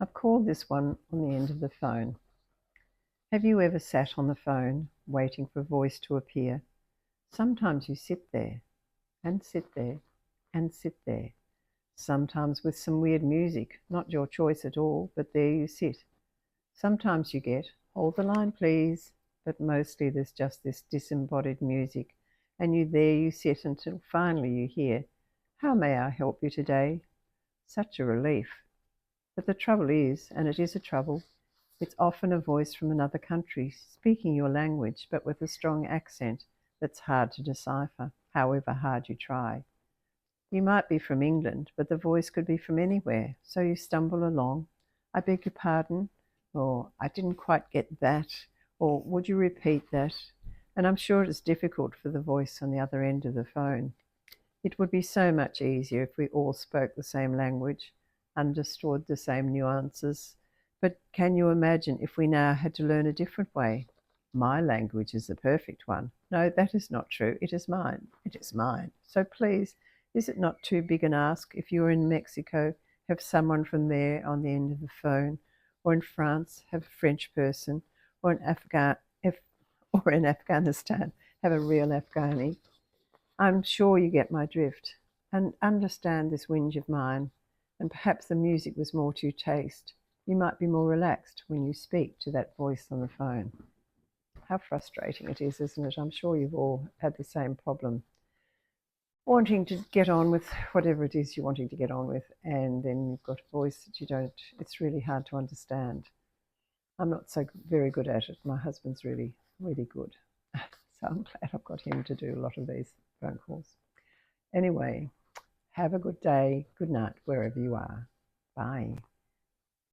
I've called this one on the end of the phone. Have you ever sat on the phone waiting for a voice to appear? Sometimes you sit there and sit there and sit there. Sometimes with some weird music, not your choice at all, but there you sit. Sometimes you get, hold the line please, but mostly there's just this disembodied music, and there you sit until finally you hear, how may I help you today? Such a relief. But the trouble is, and it is a trouble, it's often a voice from another country speaking your language but with a strong accent that's hard to decipher, however hard you try. You might be from England, but the voice could be from anywhere, so you stumble along. I beg your pardon, or I didn't quite get that, or would you repeat that? And I'm sure it's difficult for the voice on the other end of the phone. It would be so much easier if we all spoke the same language, understood the same nuances. But can you imagine if we now had to learn a different way? My language is the perfect one. No, that is not true. It is mine. It is mine. So please, is it not too big an ask if you're in Mexico, have someone from there on the end of the phone, or in France, have a French person, or in Afghanistan, have a real Afghani? I'm sure you get my drift and understand this whinge of mine, and perhaps the music was more to your taste. You might be more relaxed when you speak to that voice on the phone. How frustrating it is, isn't it? I'm sure you've all had the same problem. Wanting to get on with whatever it is you're wanting to get on with, and then you've got a voice that you don't, it's really hard to understand. I'm not so very good at it. My husband's really, really good. So I'm glad I've got him to do a lot of these phone calls. Anyway, have a good day, good night, wherever you are. Bye.